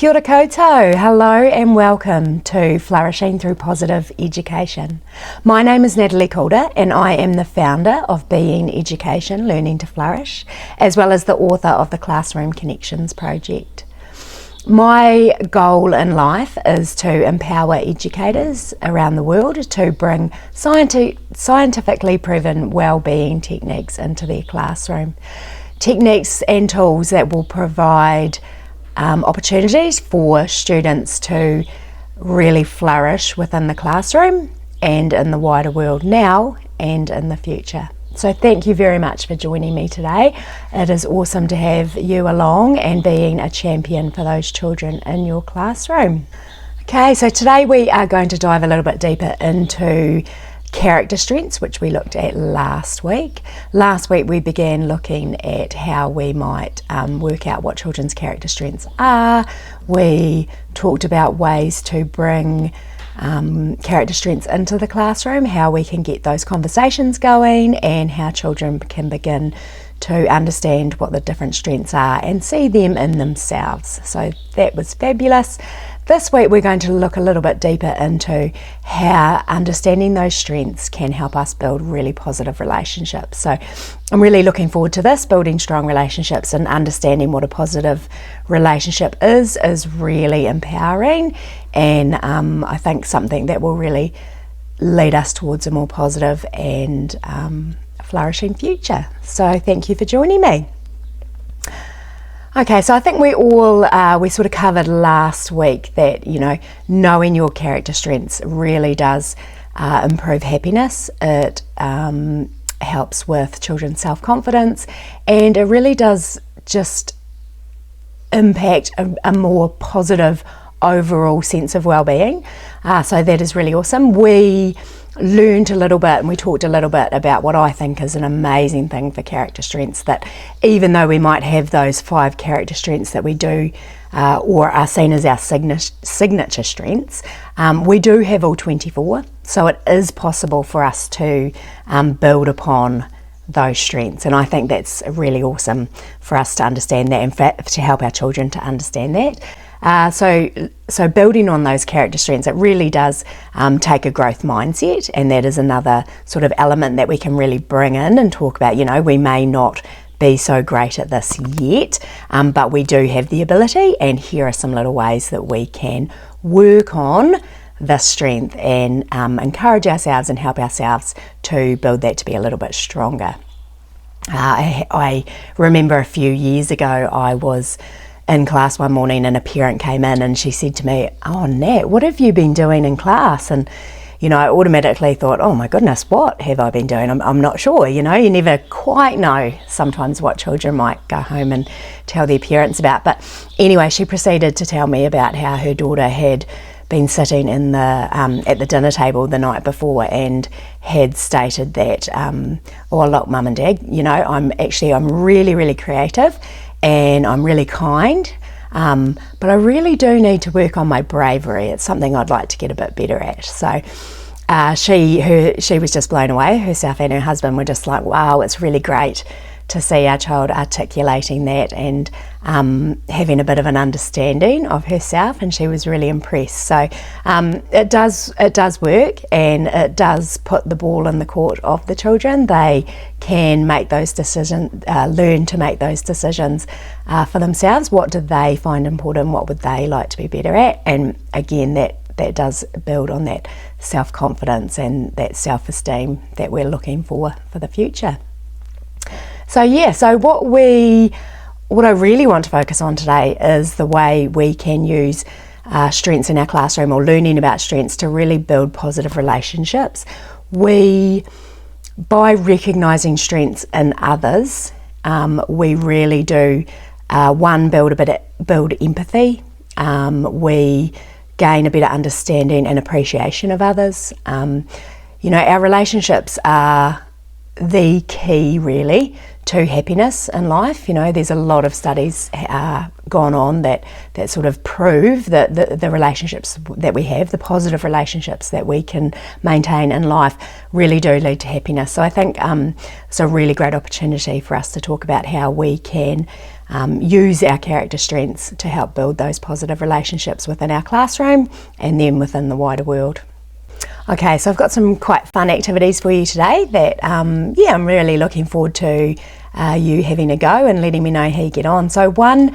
Kia ora koutou, hello and welcome to Flourishing Through Positive Education. My name is Natalie Calder and I am the founder of Being Education, Learning to Flourish, as well as the author of the Classroom Connections project. My goal in life is to empower educators around the world to bring scientifically proven well-being techniques into their classroom. Techniques and tools that will provide opportunities for students to really flourish within the classroom and in the wider world now and in the future. So thank you very much for joining me today. It is awesome to have you along and being a champion for those children in your classroom. Okay, so today we are going to dive a little bit deeper into character strengths, which we looked at last week. Last week we began looking at how we might work out what children's character strengths are. We talked about ways to bring character strengths into the classroom, how we can get those conversations going, and how children can begin to understand what the different strengths are and see them in themselves. So that was fabulous. This week we're going to look a little bit deeper into how understanding those strengths can help us build really positive relationships. So I'm really looking forward to this, building strong relationships and understanding what a positive relationship is really empowering, and I think something that will really lead us towards a more positive and flourishing future. So thank you for joining me. Okay, so I think we sort of covered last week that, knowing your character strengths really does improve happiness. It helps with children's self-confidence, and it really does just impact a more positive overall sense of well-being. So that is really awesome. We learned a little bit and we talked a little bit about what I think is an amazing thing for character strengths, that even though we might have those 5 character strengths that we do or are seen as our signature strengths, we do have all 24, so it is possible for us to build upon those strengths, and I think that's really awesome for us to understand that and to help our children to understand that. So building on those character strengths, it really does take a growth mindset, and that is another sort of element that we can really bring in and talk about. We may not be so great at this yet, but we do have the ability, and here are some little ways that we can work on this strength and encourage ourselves and help ourselves to build that to be a little bit stronger. I remember a few years ago I was in class one morning and a parent came in and she said to me, "Oh Nat, what have you been doing in class?" And I automatically thought, oh my goodness, what have I been doing? I'm not sure. You never quite know sometimes what children might go home and tell their parents about. But anyway, she proceeded to tell me about how her daughter had been sitting in the at the dinner table the night before and had stated that, "Oh look, Mum and Dad, I'm really, really creative and I'm really kind, but I really do need to work on my bravery. It's something I'd like to get a bit better at." So she was just blown away. Herself and her husband were just like, wow, it's really great to see our child articulating that and having a bit of an understanding of herself, and she was really impressed. So it does work, and it does put the ball in the court of the children. They can make those decisions, learn to make those decisions for themselves. What do they find important? What would they like to be better at? And again, that does build on that self-confidence and that self-esteem that we're looking for the future. So what I really want to focus on today is the way we can use strengths in our classroom, or learning about strengths, to really build positive relationships. By recognising strengths in others, we really do build empathy. We gain a better understanding and appreciation of others. Our relationships are the key really to happiness in life. There's a lot of studies gone on that sort of prove that the relationships that we have, the positive relationships that we can maintain in life, really do lead to happiness. So I think it's a really great opportunity for us to talk about how we can use our character strengths to help build those positive relationships within our classroom and then within the wider world. Okay, so I've got some quite fun activities for you today that, I'm really looking forward to you having a go and letting me know how you get on. So one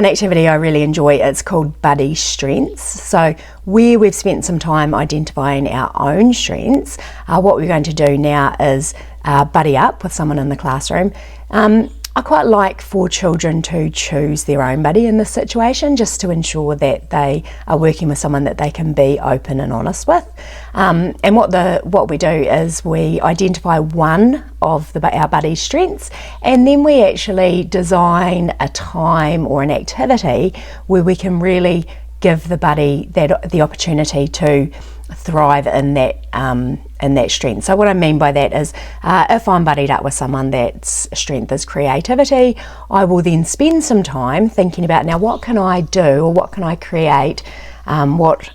activity I really enjoy, it's called Buddy Strengths. So where we've spent some time identifying our own strengths, what we're going to do now is buddy up with someone in the classroom. I quite like for children to choose their own buddy in this situation, just to ensure that they are working with someone that they can be open and honest with. And what we do is we identify one of our buddy's strengths, and then we actually design a time or an activity where we can really give the buddy the opportunity to thrive in that strength. So what I mean by that is if I'm buddied up with someone that's strength is creativity, I will then spend some time thinking about, now what can I do or what can I create, what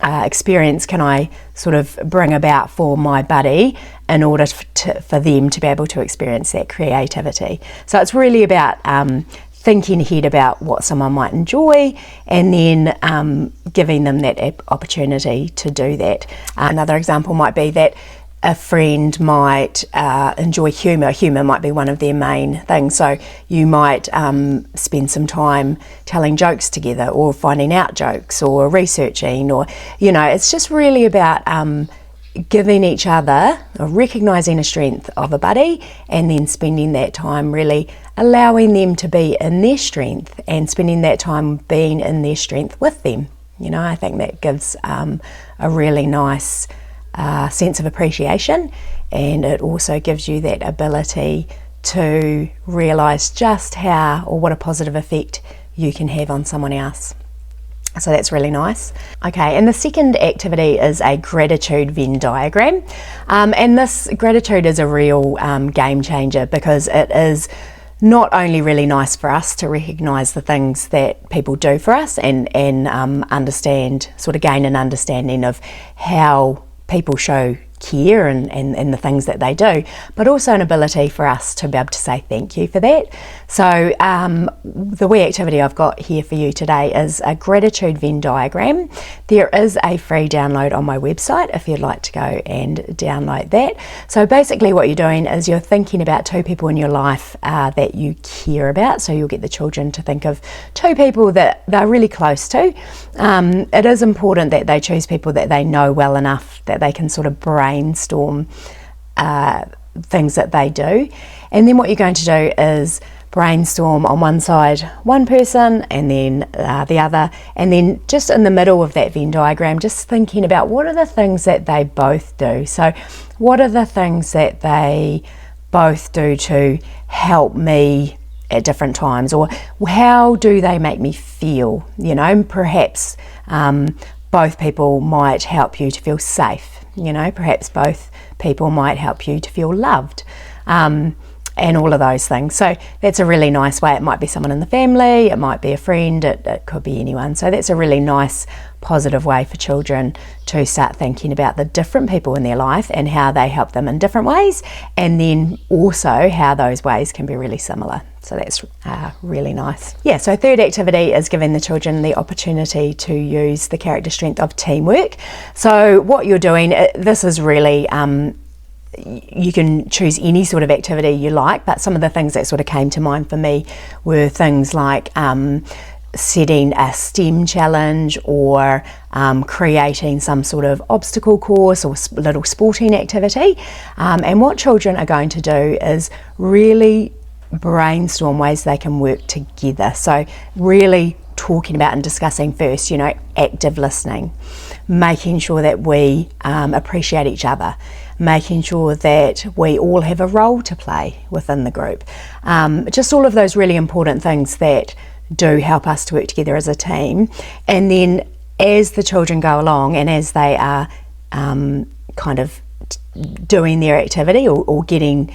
experience can I sort of bring about for my buddy in order for them to be able to experience that creativity. So it's really about thinking ahead about what someone might enjoy and then giving them that opportunity to do that. Another example might be that a friend might enjoy humour. Humour might be one of their main things. So you might spend some time telling jokes together or finding out jokes or researching, or, it's just really about giving each other or recognising a strength of a buddy and then spending that time really allowing them to be in their strength and spending that time being in their strength with them. I think that gives a really nice sense of appreciation, and it also gives you that ability to realise just how or what a positive effect you can have on someone else. So that's really nice. Okay, and the second activity is a gratitude Venn diagram. And this gratitude is a real game changer, because it is not only really nice for us to recognise the things that people do for us and understand, sort of gain an understanding of how people show care and the things that they do, but also an ability for us to be able to say thank you for that. So the wee activity I've got here for you today is a gratitude Venn diagram. There is a free download on my website if you'd like to go and download that. So basically what you're doing is you're thinking about two people in your life that you care about. So you'll get the children to think of two people that they're really close to. It is important that they choose people that they know well enough that they can sort of brainstorm things that they do. And then what you're going to do is brainstorm on one side one person and then the other, and then just in the middle of that Venn diagram, just thinking about what are the things that they both do. So what are the things that they both do to help me at different times, or how do they make me feel? Perhaps both people might help you to feel safe. Perhaps both people might help you to feel loved, and all of those things. So that's a really nice way. It might be someone in the family, it might be a friend, it could be anyone. So that's a really nice, positive way for children to start thinking about the different people in their life and how they help them in different ways, and then also how those ways can be really similar. So that's really nice. Yeah, so third activity is giving the children the opportunity to use the character strength of teamwork. So what you're doing, this is really, you can choose any sort of activity you like, but some of the things that sort of came to mind for me were things like setting a STEM challenge, or creating some sort of obstacle course or little sporting activity. And what children are going to do is really brainstorm ways they can work together. So really talking about and discussing first, active listening, making sure that we appreciate each other, making sure that we all have a role to play within the group. Just all of those really important things that do help us to work together as a team. And then as the children go along and as they are kind of doing their activity or getting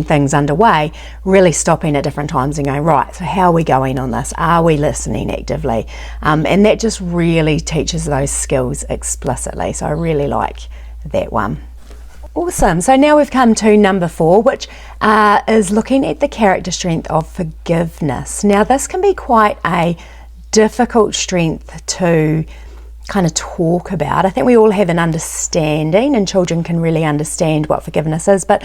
things underway, really stopping at different times and going, right, so how are we going on this? Are we listening actively? And that just really teaches those skills explicitly. So I really like that one. Awesome. So now we've come to number 4, which is looking at the character strength of forgiveness. Now this can be quite a difficult strength to kind of talk about. I think we all have an understanding, and children can really understand what forgiveness is, but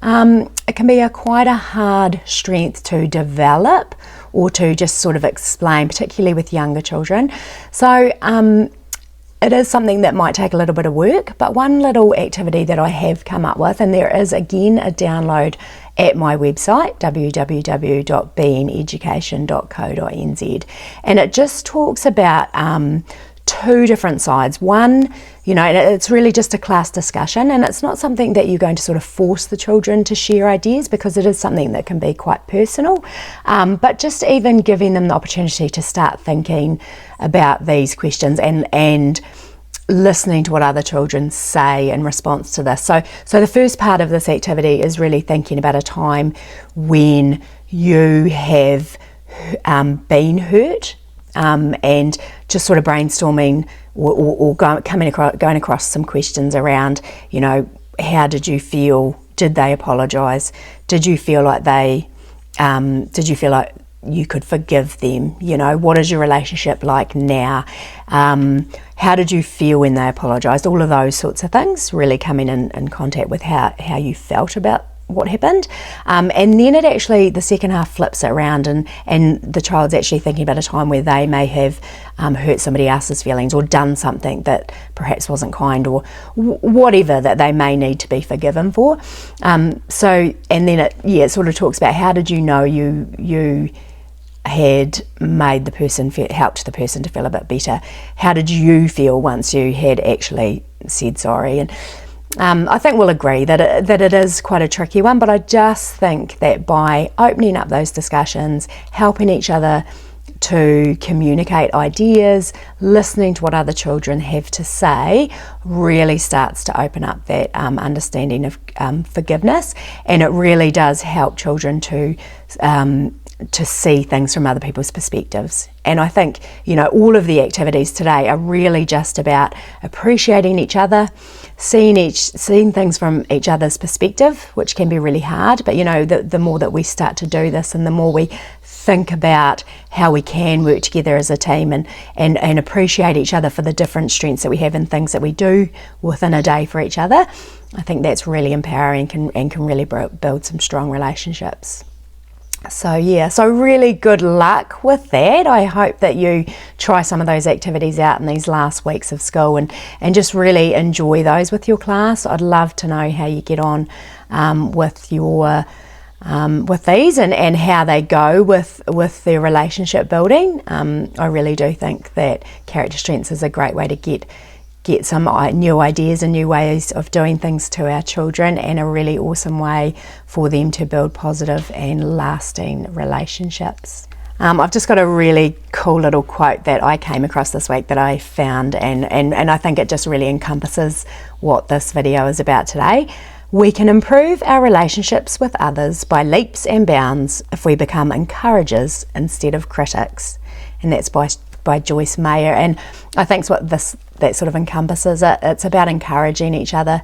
it can be quite a hard strength to develop or to just sort of explain, particularly with younger children. So it is something that might take a little bit of work, but one little activity that I have come up with, and there is again a download at my website, www.beineducation.co.nz, and it just talks about 2 different sides. One, and it's really just a class discussion, and it's not something that you're going to sort of force the children to share ideas, because it is something that can be quite personal, but just even giving them the opportunity to start thinking about these questions and listening to what other children say in response to this. So the first part of this activity is really thinking about a time when you have been hurt, and just sort of brainstorming or going across some questions around, how did you feel? Did they apologise? Did you feel like you could forgive them? What is your relationship like now? How did you feel when they apologised? All of those sorts of things, really coming in contact with how you felt about what happened, and then the second half flips it around, and the child's actually thinking about a time where they may have hurt somebody else's feelings or done something that perhaps wasn't kind, or whatever that they may need to be forgiven for. And then it sort of talks about, how did you know you had made helped the person to feel a bit better? How did you feel once you had actually said sorry? And I think we'll agree that it is quite a tricky one, but I just think that by opening up those discussions, helping each other to communicate ideas, listening to what other children have to say, really starts to open up that understanding of forgiveness, and it really does help children to see things from other people's perspectives. And I think, all of the activities today are really just about appreciating each other, seeing things from each other's perspective, which can be really hard. But, the more that we start to do this, and the more we think about how we can work together as a team and appreciate each other for the different strengths that we have and things that we do within a day for each other, I think that's really empowering and can really build some strong relationships. So really good luck with that. I hope that you try some of those activities out in these last weeks of school and just really enjoy those with your class. I'd love to know how you get on with these and how they go with their relationship building. I really do think that character strengths is a great way to get some new ideas and new ways of doing things to our children, and a really awesome way for them to build positive and lasting relationships. I've just got a really cool little quote that I came across this week that I found, and I think it just really encompasses what this video is about today. We can improve our relationships with others by leaps and bounds if we become encouragers instead of critics. And that's by Joyce Meyer, and I think that sort of encompasses it. It's about encouraging each other,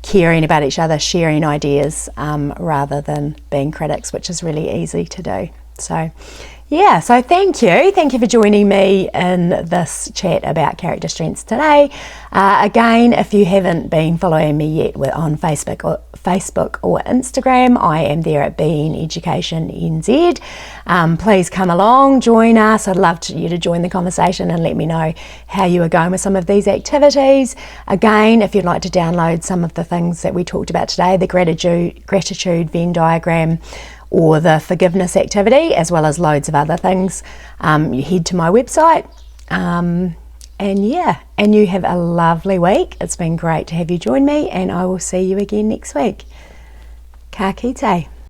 caring about each other, sharing ideas, rather than being critics, which is really easy to do. So thank you for joining me in this chat about character strengths today. Again, if you haven't been following me yet on Facebook or Instagram, I am there at Being Education NZ. Please come along, join us. I'd love you to join the conversation and let me know how you are going with some of these activities. Again, if you'd like to download some of the things that we talked about today, the gratitude Venn diagram, or the forgiveness activity, as well as loads of other things, you head to my website. And you have a lovely week. It's been great to have you join me, and I will see you again next week. Ka kite.